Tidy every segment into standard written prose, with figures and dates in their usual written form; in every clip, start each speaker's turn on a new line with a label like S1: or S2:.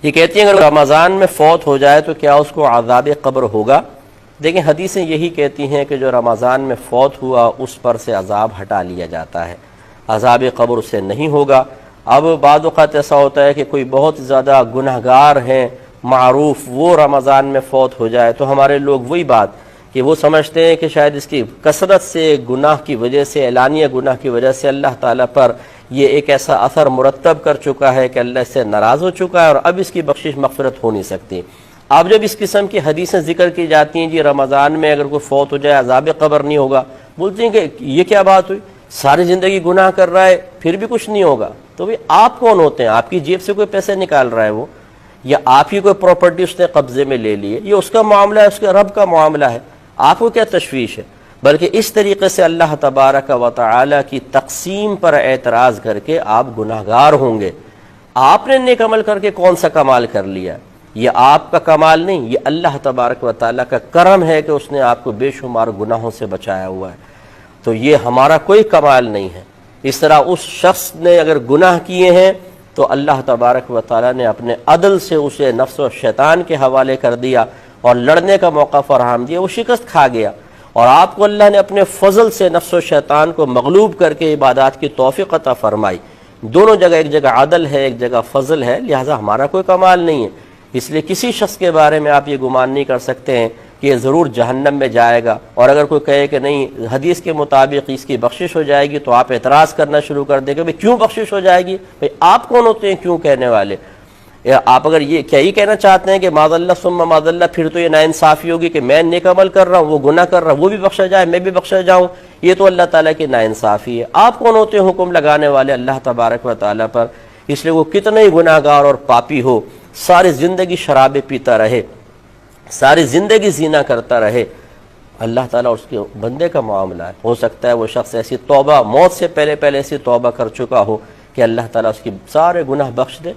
S1: یہ کہتی ہیں اگر رمضان میں فوت ہو جائے تو کیا اس کو عذاب قبر ہوگا؟ دیکھیں حدیثیں یہی کہتی ہیں کہ جو رمضان میں فوت ہوا اس پر سے عذاب ہٹا لیا جاتا ہے، عذاب قبر اسے نہیں ہوگا۔ اب بعض اوقات ایسا ہوتا ہے کہ کوئی بہت زیادہ گنہگار ہیں معروف، وہ رمضان میں فوت ہو جائے تو ہمارے لوگ وہی بات کہ وہ سمجھتے ہیں کہ شاید اس کی کثرت سے گناہ کی وجہ سے، اعلانیہ گناہ کی وجہ سے اللہ تعالیٰ پر یہ ایک ایسا اثر مرتب کر چکا ہے کہ اللہ اس سے ناراض ہو چکا ہے اور اب اس کی بخشش مغفرت ہو نہیں سکتی۔ اب جب اس قسم کی حدیثیں ذکر کی جاتی ہیں جی رمضان میں اگر کوئی فوت ہو جائے عذاب قبر نہیں ہوگا، بولتے ہیں کہ یہ کیا بات ہوئی، ساری زندگی گناہ کر رہا ہے پھر بھی کچھ نہیں ہوگا۔ تو بھئی آپ کون ہوتے ہیں؟ آپ کی جیب سے کوئی پیسے نکال رہا ہے وہ، یا آپ کی کوئی پراپرٹی اس نے قبضے میں لے لی ہے، یہ اس کا معاملہ ہے، اس کے رب کا معاملہ ہے، آپ کو کیا تشویش ہے؟ بلکہ اس طریقے سے اللہ تبارک و تعالی کی تقسیم پر اعتراض کر کے آپ گناہگار ہوں گے۔ آپ نے نیک عمل کر کے کون سا کمال کر لیا؟ یہ آپ کا کمال نہیں، یہ اللہ تبارک و تعالی کا کرم ہے کہ اس نے آپ کو بے شمار گناہوں سے بچایا ہوا ہے، تو یہ ہمارا کوئی کمال نہیں ہے۔ اس طرح اس شخص نے اگر گناہ کیے ہیں تو اللہ تبارک و تعالی نے اپنے عدل سے اسے نفس و شیطان کے حوالے کر دیا اور لڑنے کا موقع فراہم دیا، وہ شکست کھا گیا، اور آپ کو اللہ نے اپنے فضل سے نفس و شیطان کو مغلوب کر کے عبادات کی توفیق عطا فرمائی۔ دونوں جگہ، ایک جگہ عدل ہے ایک جگہ فضل ہے، لہٰذا ہمارا کوئی کمال نہیں ہے۔ اس لیے کسی شخص کے بارے میں آپ یہ گمان نہیں کر سکتے ہیں کہ یہ ضرور جہنم میں جائے گا، اور اگر کوئی کہے کہ نہیں حدیث کے مطابق اس کی بخشش ہو جائے گی تو آپ اعتراض کرنا شروع کر دیں کہ بھئی کیوں بخشش ہو جائے گی؟ بھئی آپ کون ہوتے ہیں کیوں کہنے والے؟ آپ اگر یہ کیا ہی کہنا چاہتے ہیں کہ معاذ اللہ ثم معاذ اللہ، پھر تو یہ ناانصافی ہوگی کہ میں نیک عمل کر رہا ہوں وہ گناہ کر رہا ہوں، وہ بھی بخشا جائے میں بھی بخشا جاؤں، یہ تو اللہ تعالیٰ کی ناانصافی ہے۔ آپ کون ہوتے ہیں حکم لگانے والے اللہ تبارک و تعالیٰ پر؟ اس لیے وہ کتنے ہی گناہ گار اور پاپی ہو، ساری زندگی شرابیں پیتا رہے، ساری زندگی زنا کرتا رہے، اللہ تعالیٰ اس کے بندے کا معاملہ ہے۔ ہو سکتا ہے وہ شخص ایسی توبہ، موت سے پہلے ایسی توبہ کر چکا ہو کہ اللہ تعالیٰ اس کی سارے گناہ بخش دے،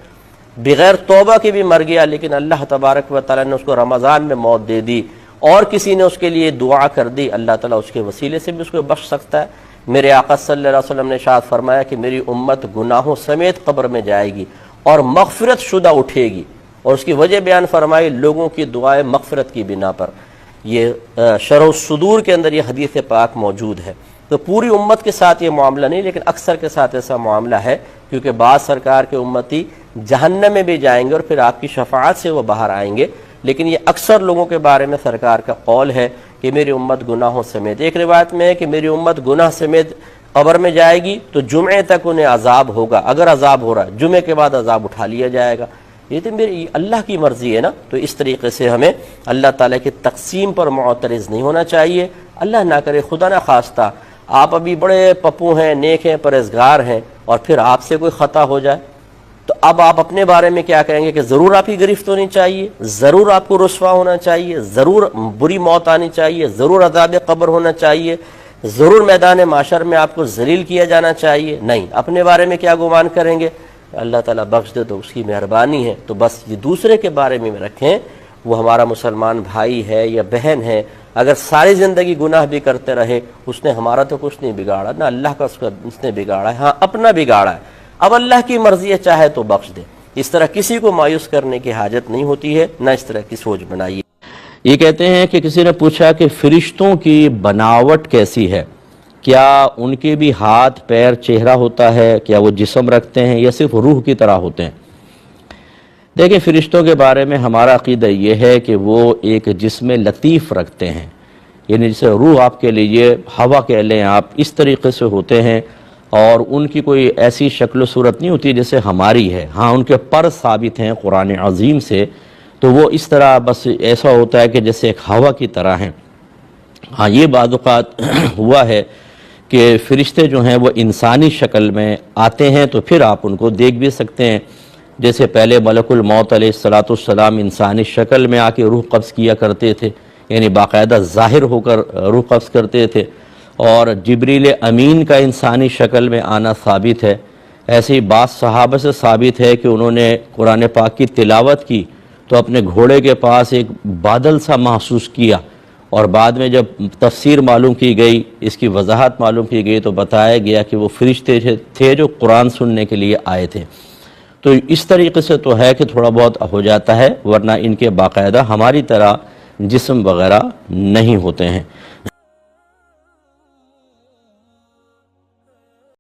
S1: بغیر توبہ کے بھی مر گیا لیکن اللہ تبارک و تعالیٰ نے اس کو رمضان میں موت دے دی، اور کسی نے اس کے لیے دعا کر دی، اللہ تعالیٰ اس کے وسیلے سے بھی اس کو بخش سکتا ہے۔ میرے آقا صلی اللہ علیہ وسلم نے ارشاد فرمایا کہ میری امت گناہوں سمیت قبر میں جائے گی اور مغفرت شدہ اٹھے گی، اور اس کی وجہ بیان فرمائی لوگوں کی دعائیں مغفرت کی بنا پر۔ یہ شرح الصدور کے اندر یہ حدیث پاک موجود ہے۔ تو پوری امت کے ساتھ یہ معاملہ نہیں، لیکن اکثر کے ساتھ ایسا معاملہ ہے، کیونکہ بعض سرکار کے امتی جہنم میں بھی جائیں گے اور پھر آپ کی شفاعت سے وہ باہر آئیں گے، لیکن یہ اکثر لوگوں کے بارے میں سرکار کا قول ہے کہ میری امت گناہوں سمیت۔ ایک روایت میں ہے کہ میری امت گناہ سمیت قبر میں جائے گی تو جمعے تک انہیں عذاب ہوگا، اگر عذاب ہو رہا ہے جمعے کے بعد عذاب اٹھا لیا جائے گا۔ یہ تو میری اللہ کی مرضی ہے نا، تو اس طریقے سے ہمیں اللہ تعالیٰ کی تقسیم پر معترض نہیں ہونا چاہیے۔ اللہ نہ کرے، خدا نہ خواستہ آپ ابھی بڑے پپو ہیں، نیک ہیں، پرہیزگار ہیں، اور پھر آپ سے کوئی خطا ہو جائے تو اب آپ اپنے بارے میں کیا کہیں گے کہ ضرور آپ کی گرفت ہونی چاہیے، ضرور آپ کو رسوا ہونا چاہیے، ضرور بری موت آنی چاہیے، ضرور عذاب قبر ہونا چاہیے، ضرور میدان معاشر میں آپ کو ذلیل کیا جانا چاہیے؟ نہیں، اپنے بارے میں کیا گمان کریں گے؟ اللہ تعالیٰ بخش دے تو اس کی مہربانی ہے، تو بس یہ دوسرے کے بارے میں رکھیں، وہ ہمارا مسلمان بھائی ہے یا بہن ہے، اگر ساری زندگی گناہ بھی کرتے رہے اس نے ہمارا تو کچھ نہیں بگاڑا، نہ اللہ کا اس نے بگاڑا ہے، ہاں اپنا بگاڑا ہے، اب اللہ کی مرضی ہے چاہے تو بخش دے۔ اس طرح کسی کو مایوس کرنے کی حاجت نہیں ہوتی ہے، نہ اس طرح کی سوچ بنائیے۔ یہ کہتے ہیں کہ کسی نے پوچھا کہ فرشتوں کی بناوٹ کیسی ہے، کیا ان کے بھی ہاتھ پیر چہرہ ہوتا ہے، کیا وہ جسم رکھتے ہیں یا صرف روح کی طرح ہوتے ہیں؟ دیکھیں فرشتوں کے بارے میں ہمارا عقیدہ یہ ہے کہ وہ ایک جسم لطیف رکھتے ہیں، یعنی جیسے روح آپ کے لیے ہوا کہہ لیں آپ، اس طریقے سے ہوتے ہیں، اور ان کی کوئی ایسی شکل و صورت نہیں ہوتی جیسے ہماری ہے۔ ہاں ان کے پر ثابت ہیں قرآن عظیم سے، تو وہ اس طرح بس ایسا ہوتا ہے کہ جیسے ایک ہوا کی طرح ہیں۔ ہاں یہ بعض اوقات ہوا ہے کہ فرشتے جو ہیں وہ انسانی شکل میں آتے ہیں تو پھر آپ ان کو دیکھ بھی سکتے ہیں، جیسے پہلے ملک الموت علیہ السلام انسانی شکل میں آ کے روح قبض کیا کرتے تھے، یعنی باقاعدہ ظاہر ہو کر روح قبض کرتے تھے، اور جبریل امین کا انسانی شکل میں آنا ثابت ہے۔ ایسے ہی بعض صحابہ سے ثابت ہے کہ انہوں نے قرآن پاک کی تلاوت کی تو اپنے گھوڑے کے پاس ایک بادل سا محسوس کیا،
S2: اور بعد میں جب تفسیر معلوم کی گئی، اس کی وضاحت معلوم کی گئی تو بتایا گیا کہ وہ فرشتے تھے جو قرآن سننے کے لیے آئے تھے۔ تو اس طریقے سے تو ہے کہ تھوڑا بہت ہو جاتا ہے، ورنہ ان کے باقاعدہ ہماری طرح جسم وغیرہ نہیں ہوتے ہیں۔